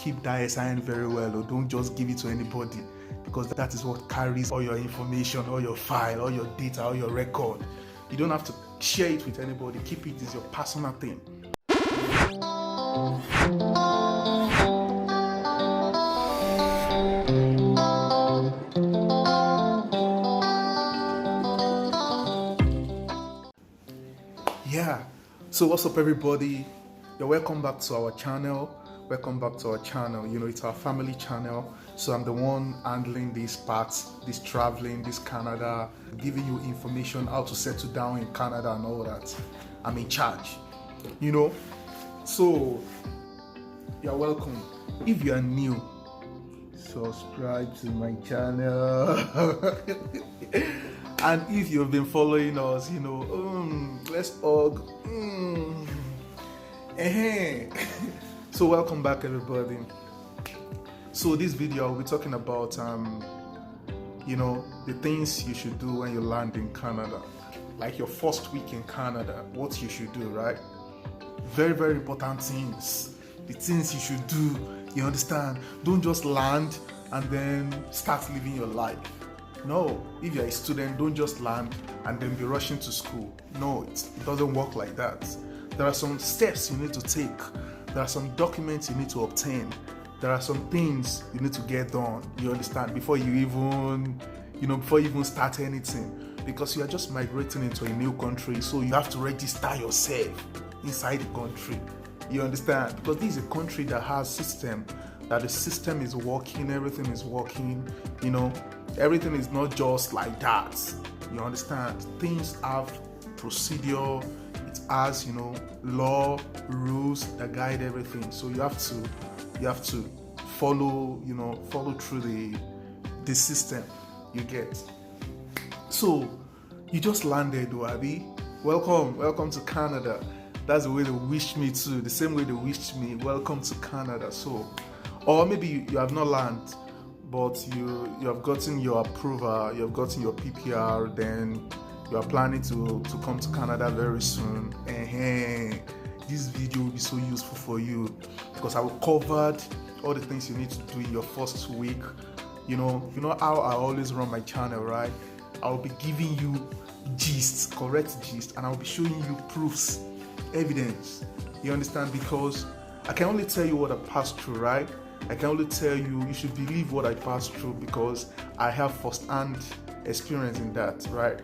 keep that SIN very well, or don't just give it to anybody, because that is what carries all your information, all your file, all your data, all your record. You don't have to share it with anybody. Keep it as your personal thing. Yeah, so what's up everybody? You're welcome back to our channel. It's our family channel. So I'm the one handling these parts, this traveling, this Canada, giving you information how to settle down in Canada and all that. I'm in charge, so you're welcome. If you are new, subscribe to my channel. And if you've been following us, let's hug. So welcome back everybody. So this video I'll be talking about the things you should do when you land in Canada. Like your first week in Canada, what you should do, right? Very, very important things. The things you should do, you understand? Don't just land and then start living your life. No, if you're a student, don't just land and then be rushing to school. No, it doesn't work like that. There are some steps you need to take. There are some documents you need to obtain. There are some things you need to get done, you understand, before you even start anything. Because you are just migrating into a new country, so you have to register yourself inside the country. You understand? Because this is a country that has system, that the system is working, everything is working, everything is not just like that. You understand? Things have procedure, it has, law, rules that guide everything. So you have to follow through the system you get. So you just landed, Abi. Welcome to Canada. That's the way they wish me too. The same way they wished me, welcome to Canada. So, or maybe you have not landed, but you have gotten your approval, you have gotten your PPR, then you are planning to come to Canada very soon. This video will be so useful for you because I will cover all the things you need to do in your first week. You know how I always run my channel, right? I'll be giving you correct gist, and I'll be showing you proofs, evidence. You understand? Because I can only tell you what I passed through, right? I can only tell you should believe what I passed through because I have first-hand experience in that, right?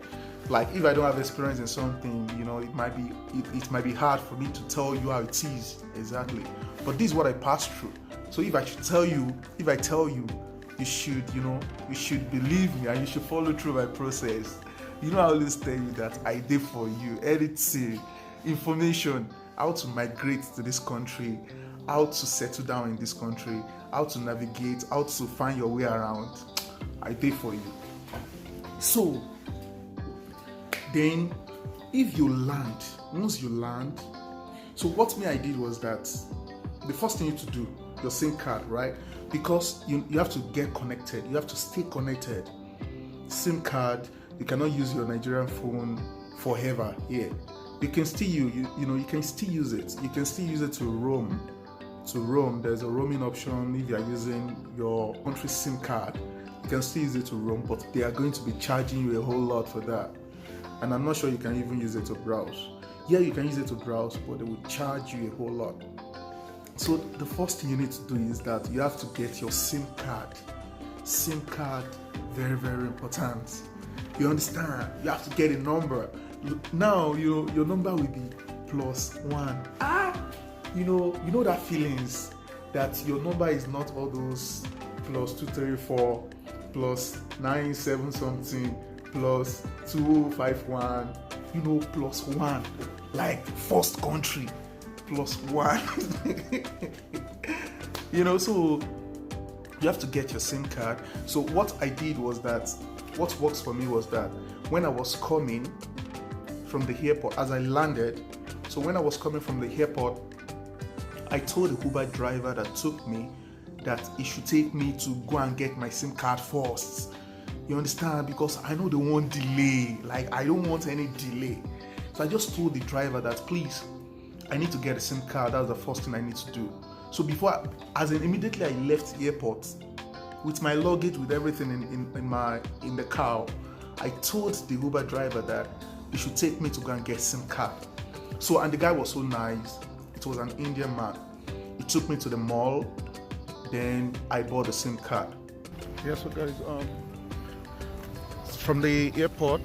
Like if I don't have experience in something, it might be hard for me to tell you how it is exactly. But this is what I passed through. So if I tell you, you should believe me and you should follow through my process. I always tell you that I did for you editing, information, how to migrate to this country, how to settle down in this country, how to navigate, how to find your way around. I did for you. So then if you land, once you land, so what I did was that the first thing you need to do, your SIM card, right? Because you have to get connected, you have to stay connected. SIM card, you cannot use your Nigerian phone forever here. You can still you can still use it. You can still use it to roam. There's a roaming option if you are using your country SIM card. You can still use it to roam, but they are going to be charging you a whole lot for that. And I'm not sure you can even use it to browse. Yeah, you can use it to browse, but they will charge you a whole lot. So the first thing you need to do is that you have to get your SIM card. SIM card, very, very important. You understand? You have to get a number. Now, your number will be +1. You know that feelings that your number is not all those +234, +977 something, +251, +1, like first country, +1. So you have to get your SIM card. So what I did was that, what works for me was that when I was coming from the airport, as I landed, so when I was coming from the airport, I told the Uber driver that took me that he should take me to go and get my SIM card first. You understand? Because I know they won't delay. Like, I don't want any delay. So I just told the driver that, please, I need to get a SIM card. That's the first thing I need to do. So as in immediately I left the airport with my luggage, with everything in the car, I told the Uber driver that he should take me to go and get SIM card. So, and the guy was so nice. It was an Indian man. He took me to the mall. Then I bought a SIM card. Yeah, so guys, from the airport,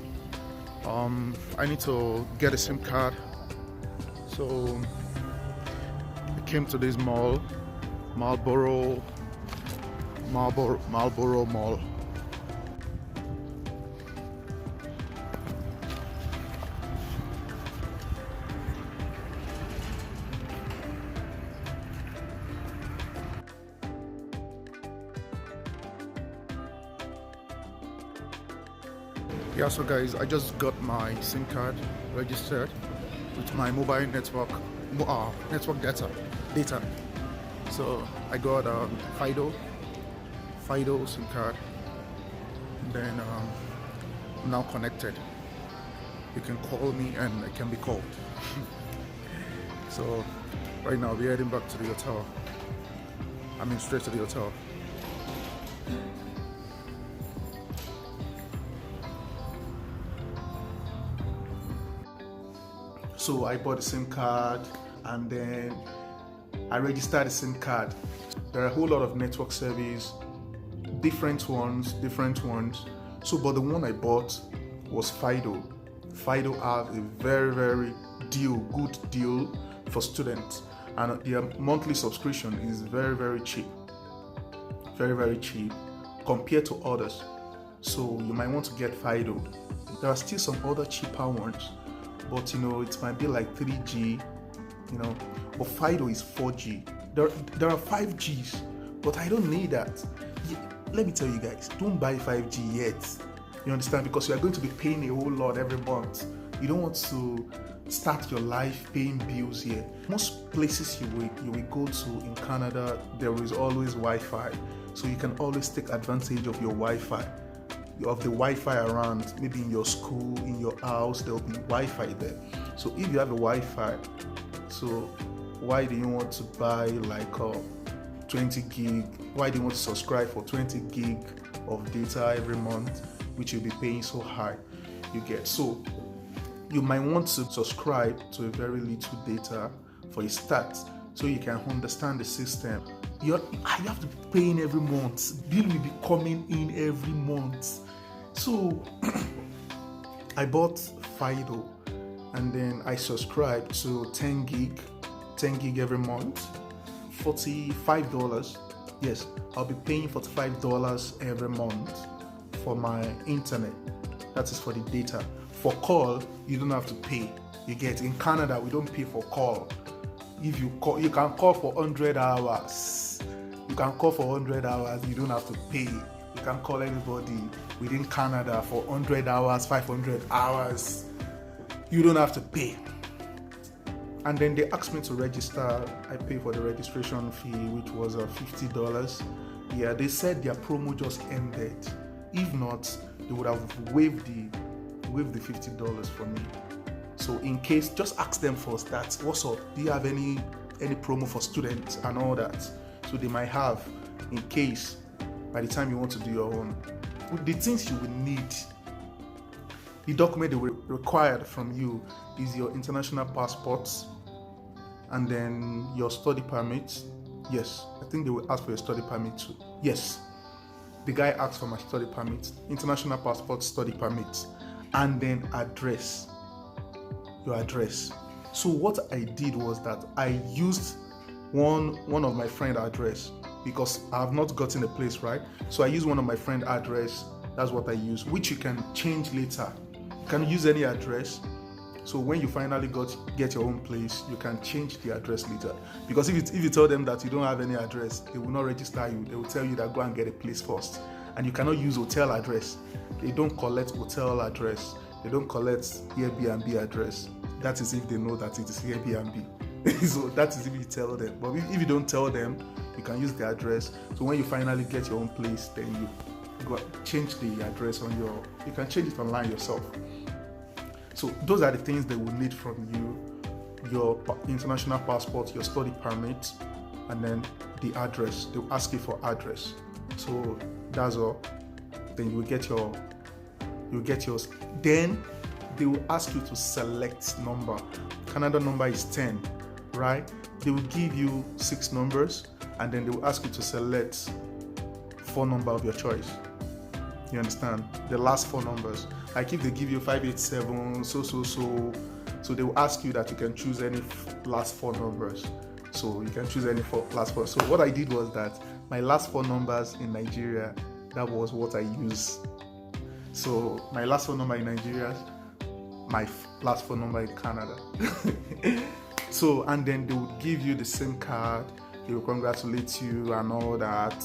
I need to get a SIM card. So I came to this mall, Marlboro Mall. Yeah, so guys, I just got my SIM card registered with my mobile network data. So I got Fido SIM card. Then I'm now connected. You can call me and I can be called. So right now we're heading back to the hotel. I mean straight to the hotel. So I bought a SIM card and then I registered the SIM card. There are a whole lot of network service, different ones. So, but the one I bought was Fido. Fido have a very good deal for students, and their monthly subscription is very cheap. Very cheap compared to others. So you might want to get Fido. There are still some other cheaper ones, but it might be like 3G, but Fido is 4G. There are 5Gs, but I don't need that. Let me tell you guys, don't buy 5G yet. You understand? Because you are going to be paying a whole lot every month. You don't want to start your life paying bills here. Most places you will go to in Canada, there is always Wi-Fi, so you can always take advantage of your Wi-Fi. Of the Wi-Fi around, maybe in your school, in your house, there will be Wi-Fi there. So if you have a Wi-Fi, so why do you want to buy like 20 gig? Why do you want to subscribe for 20 gig of data every month, which you'll be paying so high? You get, so you might want to subscribe to a very little data for a start, so you can understand the system. You have to be paying every month. Bill will be coming in every month. So I bought Fido and then I subscribed to 10 gig every month, $45. Yes, I'll be paying $45 every month for my internet. That is for the data. For call, you don't have to pay. You get, in Canada, we don't pay for call. If you call, you can call for 100 hours. You can call for 100 hours, you don't have to pay. You can call anybody within Canada for 100 hours, 500 hours. You don't have to pay. And then they asked me to register. I paid for the registration fee, which was $50. Yeah, they said their promo just ended. If not, they would have waived the $50 for me. So in case, just ask them first that, what's up? Do you have any promo for students and all that? So they might have, in case by the time you want to do your own. The things you will need, the document they will require from you is your international passports and then your study permit. Yes, I think they will ask for your study permit too. Yes, the guy asked for my study permit, international passport, study permit, and then address, your address. So what I did was that I used one of my friend address, because I have not gotten a place, right? So I use one of my friend address. That's what I use, which you can change later. You can use any address. So when you finally get your own place, you can change the address later. Because if you tell them that you don't have any address, they will not register you. They will tell you that go and get a place first. And you cannot use hotel address. They don't collect hotel address. They don't collect Airbnb address. That is if they know that it is Airbnb. So that is if you tell them. But if you don't tell them, you can use the address. So when you finally get your own place, then you go change the address you can change it online yourself. So those are the things they will need from you: your international passport, your study permit, and then the address. They'll ask you for address. So that's all. Then you will get yours. Then they will ask you to select number. Canada number is 10, right? They will give you 6 numbers, and then they will ask you to select 4 number of your choice. You understand? The last 4 numbers. Like if they give you 587, so they will ask you that you can choose any last 4 numbers. So you can choose any last 4. So what I did was that my last 4 numbers in Nigeria, that was what I used. So my last 4 number in Nigeria, my last 4 number in Canada. So, and then they would give you the SIM card, they will congratulate you and all that.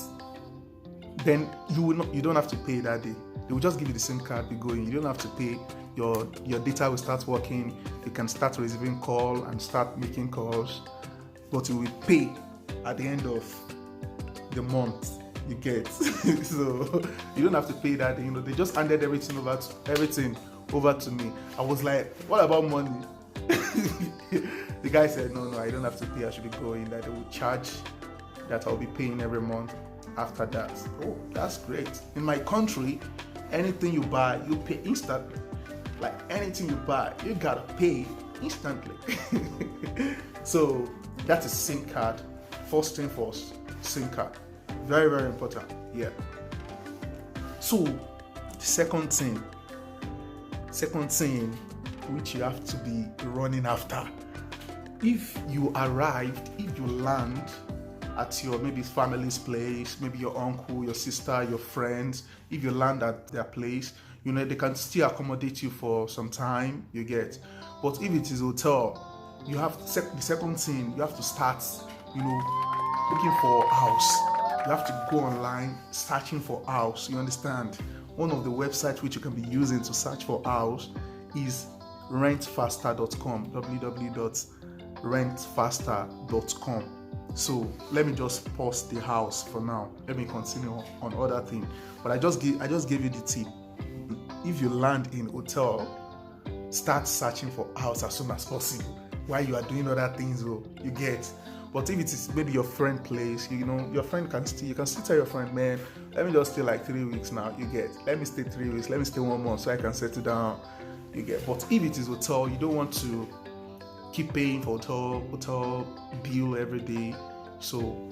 Then you don't have to pay that day. They will just give you the SIM card, be going. You don't have to pay. Your data will start working. You can start receiving call and start making calls, but you will pay at the end of the month. You get so you don't have to pay that day. They just handed everything over to me. I was like, what about money? The guy said, no, I don't have to pay. I should be going. That they will charge that I'll be paying every month after that. Oh, that's great. In my country, anything you buy, you pay instantly. Like anything you buy, you gotta pay instantly. So that is SIM card. First thing first, SIM card. Very, very important. Yeah. So the second thing which you have to be running after. If you land at your maybe family's place, maybe your uncle, your sister, your friends, if you land at their place, they can still accommodate you for some time, you get. But if it is hotel, you have the second thing, you have to start, looking for a house. You have to go online searching for house, you understand? One of the websites which you can be using to search for house is rentfaster.com, www.rentfaster.com. So let me just pause the house for now. Let me continue on other things. But I just gave you the tip. If you land in hotel, start searching for house as soon as possible while you are doing other things. You get. But if it is maybe your friend place, your friend you can still tell your friend, man, let me just stay like 3 weeks now. You get. Let me stay 3 weeks. Let me stay 1 month so I can settle down. You get. But if it is hotel, you don't want to keep paying for hotel bill every day. So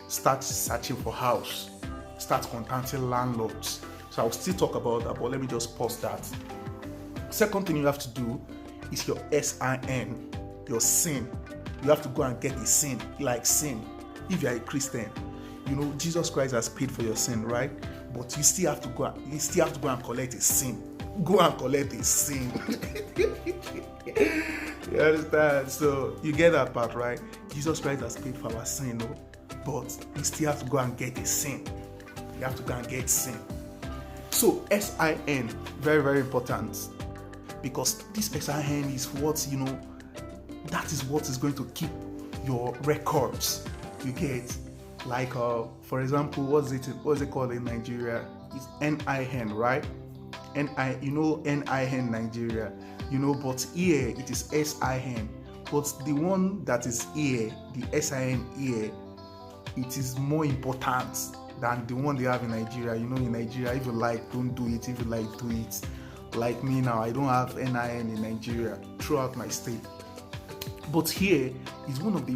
start searching for house. Start contacting landlords. So I'll still talk about that, but let me just pause that. Second thing you have to do is your SIN, your SIN. You have to go and get a SIN, like SIN. If you are a Christian, Jesus Christ has paid for your sin, right? But you still have to go and collect a SIN. Go and collect a SIN. You understand? So you get that part, right? Jesus Christ has paid for our sin, but you still have to go and get a SIN. You have to go and get SIN. So SIN, very, very important, because this SIN is what, that is what is going to keep your records. You get, like, for example, what's it called in Nigeria? It's NIN, right? NIN Nigeria, but here it is SIN. But the one that is here, the SIN here, it is more important than the one they have in Nigeria. In Nigeria, if you like, don't do it. If you like, do it. Like me now, I don't have NIN in Nigeria throughout my state. But here is one of the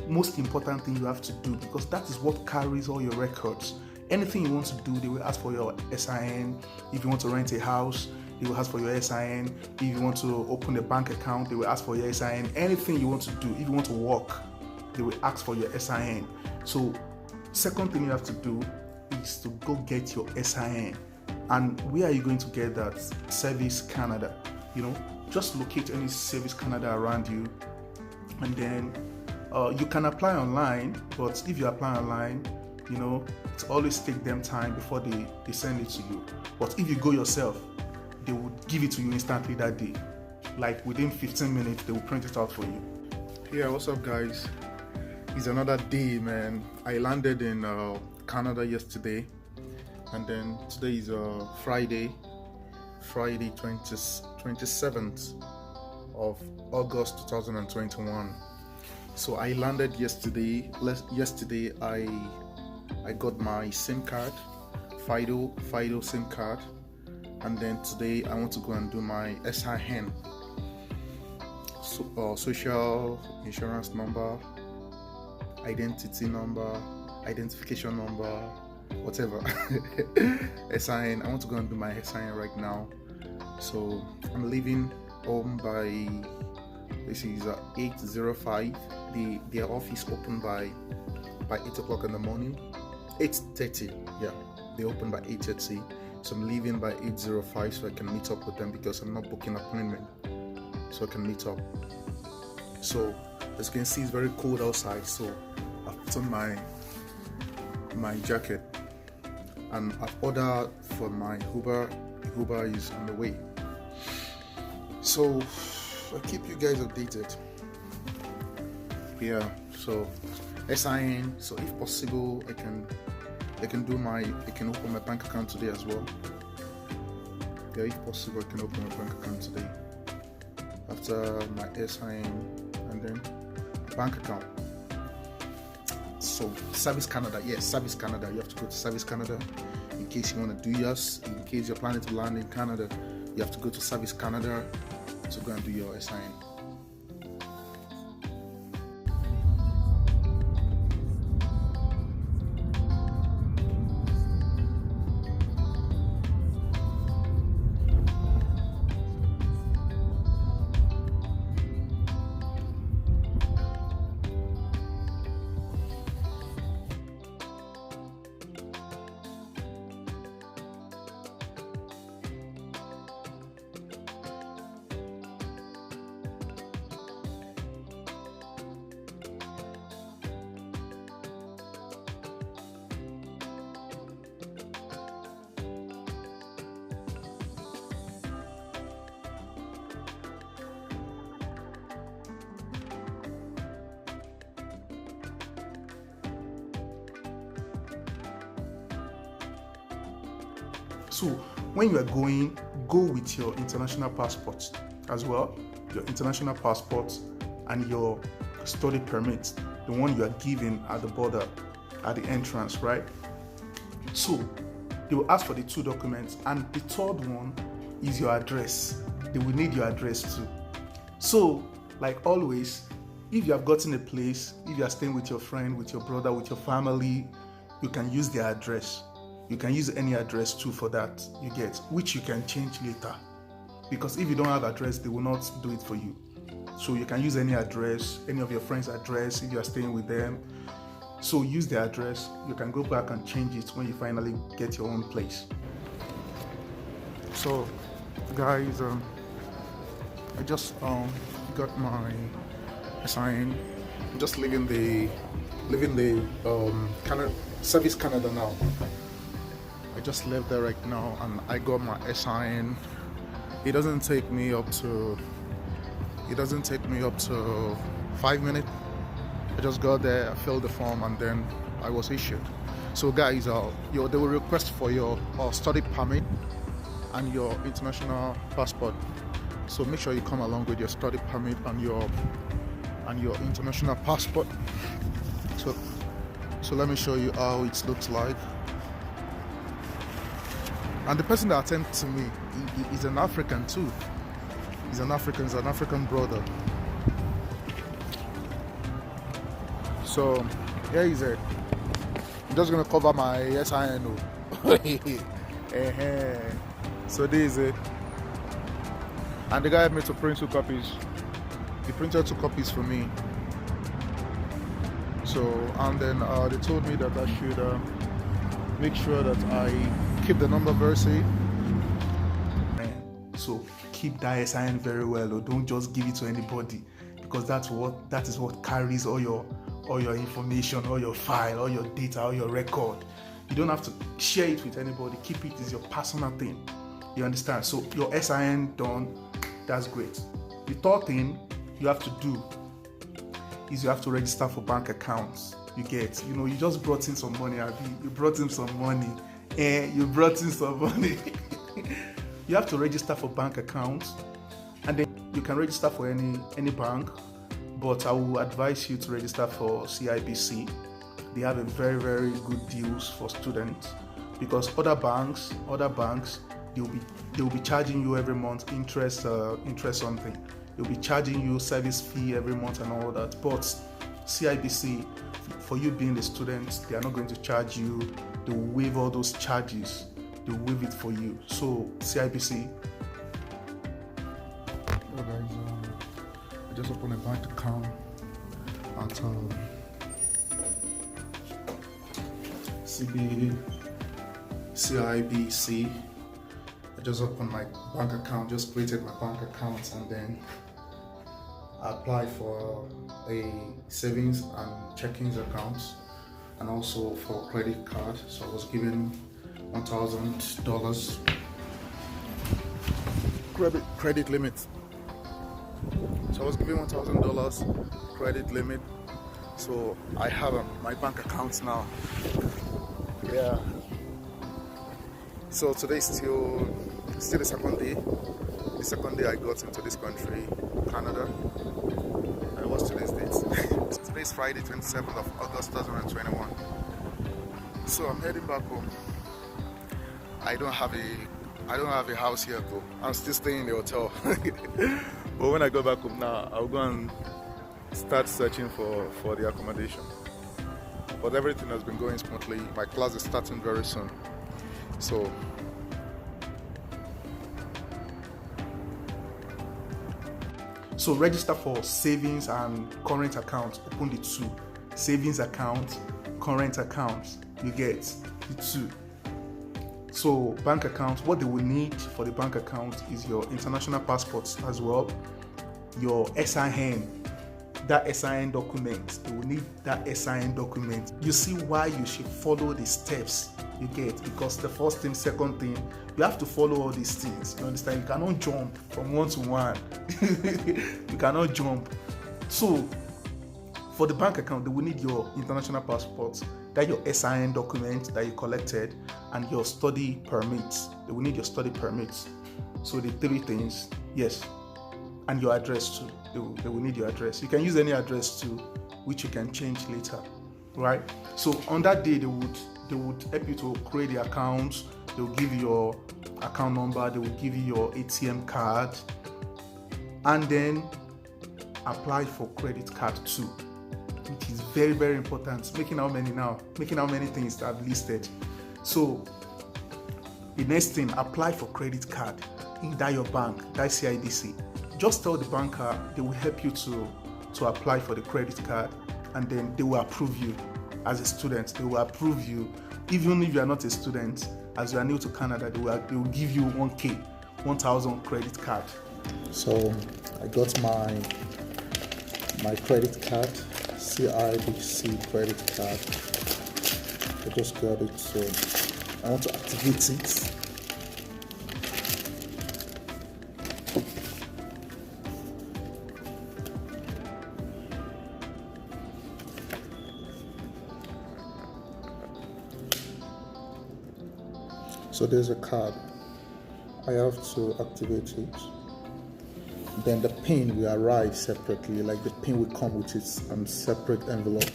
most important thing you have to do, because that is what carries all your records. Anything you want to do, they will ask for your SIN. If you want to rent a house, they will ask for your SIN. If you want to open a bank account, they will ask for your SIN. Anything you want to do, if you want to work, they will ask for your SIN. So second thing you have to do is to go get your SIN. And where are you going to get that? Service Canada. Just locate any Service Canada around you, and then you can apply online. But if you apply online, it always take them time before they send it to you. But if you go yourself, they would give it to you instantly that day. Like within 15 minutes, they will print it out for you. Yeah, what's up, guys? It's another day, man. I landed in Canada yesterday, and then today is Friday 27th of August 2021. So I landed yesterday. Yesterday I got my SIM card, Fido SIM card, and then today I want to go and do my SIN, social insurance number, identity number, identification number, whatever. SIN. I want to go and do my SIN right now. So I'm leaving home by, this is 8:05. Their office open by 8 o'clock in the morning. 8:30. Yeah, they open by 8:30. So I'm leaving by 8:05 so I can meet up with them, because I'm not booking an appointment, so I can meet up. So as you can see, it's very cold outside, so I've put on my jacket, and I've ordered for my Uber. The Uber is on the way, so I'll keep you guys updated. Yeah, so SIN. So if possible, I can open my bank account today as well. Yeah, if possible, I can open my bank account today after my SIN, and then bank account. So Service Canada, yes, Service Canada. You have to go to Service Canada in case you want to do yours. In case you're planning to land in Canada, you have to go to Service Canada to go and do your SIN. So when you are going, go with your international passport as well, your international passport and your study permit, the one you are given at the border, at the entrance, right? So they will ask for the 2 documents, and the third one is your address. They will need your address too. So like always, if you have gotten a place, if you are staying with your friend, with your brother, with your family, you can use their address. You can use any address too for that, you get, which you can change later. Because if you don't have address, they will not do it for you. So you can use any address, any of your friends' address if you are staying with them. So use their address. You can go back and change it when you finally get your own place. So guys, I just got my SIN. I'm just leaving the Service Canada now. I just left there right now, and I got my SIN. It doesn't take me up to 5 minutes. I just got there, I filled the form, and then I was issued. So guys, they will request for your study permit and your international passport. So make sure you come along with your study permit and your international passport. So let me show you how it looks like. And the person that attended to me, he's an African too. He's an African brother. So here is it. I'm just gonna cover my SIN. So this is it. And the guy had me to print 2 copies. He printed 2 copies for me. So, and then they told me that I should make sure that I keep the number very safe. So keep that SIN very well, or don't just give it to anybody, because that is what carries all your information, all your file, all your data, all your record. You don't have to share it with anybody. Keep it as your personal thing. You understand? So your SIN done, that's great. The third thing you have to do is you have to register for bank accounts. You just brought in some money, Abby. You brought in some money. You brought in some money. You have to register for bank accounts, and then you can register for any bank. but I will advise you to register for CIBC. They have a very, very good deals for students, because other banks, they'll be charging you every month interest something. They'll be charging you service fee every month and all that. But CIBC, for you being a student, they are not going to charge you. They will waive all those charges. They will waive it for you. So CIBC. Oh guys, I just opened a bank account at CIBC. I just opened my bank account, just created my bank account, and then I applied for a savings and checkings account, and also for a credit card. So I was given $1,000 credit limit. So I was given $1,000 credit limit. So I have my bank account now. Yeah. So today is still the second day. The second day I got into this country, Canada. What's today's date? Today is Friday, 27th of August 2021. So I'm heading back home. I don't have a house here though. I'm still staying in the hotel. But when I go back home now, I'll go and start searching for the accommodation. But everything has been going smoothly. My class is starting very soon. So register for savings and current account. Open the two. Savings account, current account. You get the two. So bank account, what they will need for the bank account is your international passports as well, your SIN, that SIN document. They will need that SIN document. You see why you should follow the steps you get, because the first thing, second thing, you have to follow all these things. You understand? You cannot jump from one to one. You cannot jump. So for the bank account, they will need your international passports, that your SIN document that you collected, and your study permits. They will need your study permits. So the three things, yes, and your address too. They will need your address. You can use any address too, which you can change later, right? So on that day, they would help you to create the accounts. They will give you your account number. They will give you your ATM card, and then apply for credit card too, which is very, very important. Making how many things I've listed. So the next thing, apply for credit card in that your bank, that CIBC. Just tell the banker, they will help you to apply for the credit card, and then they will approve you as a student. They will approve you even if you are not a student. As you are new to Canada, they will give you 1,000 credit card. So I got my credit card, CIBC credit card. I just got it, so I want to activate it. So there's a card. I have to activate it. Then the PIN will arrive separately, like the PIN will come with its separate envelope.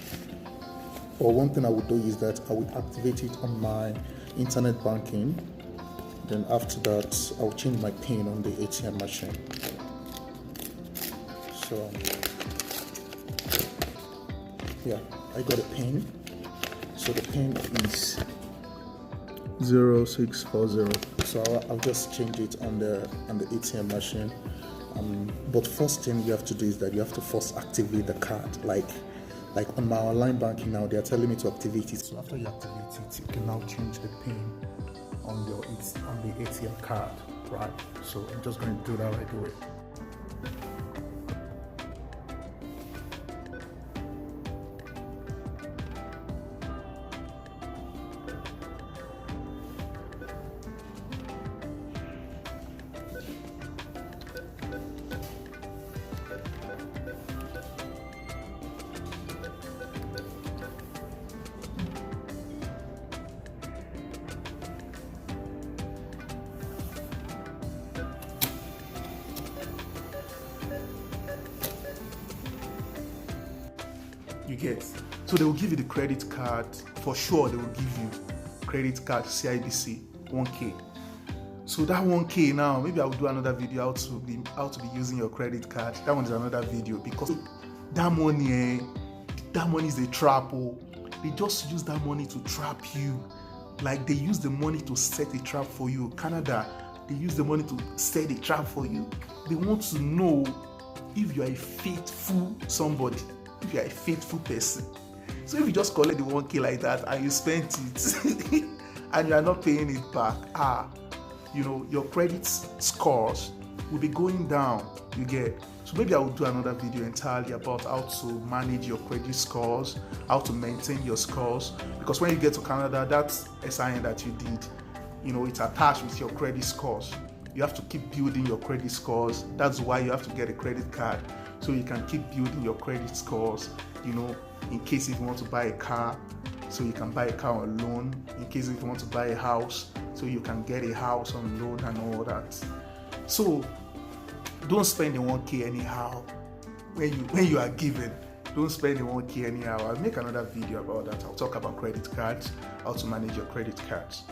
But one thing I would do is that I would activate it on my internet banking. Then after that, I'll change my PIN on the ATM machine. So yeah, I got a PIN. So the PIN is 0640. So I'll just change it on the ATM machine. But first thing you have to do is that you have to first activate the card. Like on my online banking now, they are telling me to activate it. So after you activate it, you can now change the PIN on the ATM card, right? So I'm just going to do that right away. You get? So they will give you the credit card. For sure, they will give you credit card, CIBC, 1K. So that 1K now, maybe I will do another video how to be using your credit card. That one is another video, because that money is a trap. Oh. They just use that money to trap you. Like they use the money to set a trap for you. Canada, they use the money to set a trap for you. They want to know if you are a faithful somebody, if you are a faithful person. So if you just collect the 1K like that and you spent it and you are not paying it back, your credit scores will be going down. You get? So maybe I will do another video entirely about how to manage your credit scores, how to maintain your scores. Because when you get to Canada, that's a sign that you did. It's attached with your credit scores. You have to keep building your credit scores. That's why you have to get a credit card, so you can keep building your credit scores, in case if you want to buy a car, so you can buy a car on loan. In case if you want to buy a house, so you can get a house on loan and all that. So don't spend the 1K anyhow. When you are given, don't spend the 1K anyhow. I'll make another video about that. I'll talk about credit cards, how to manage your credit cards.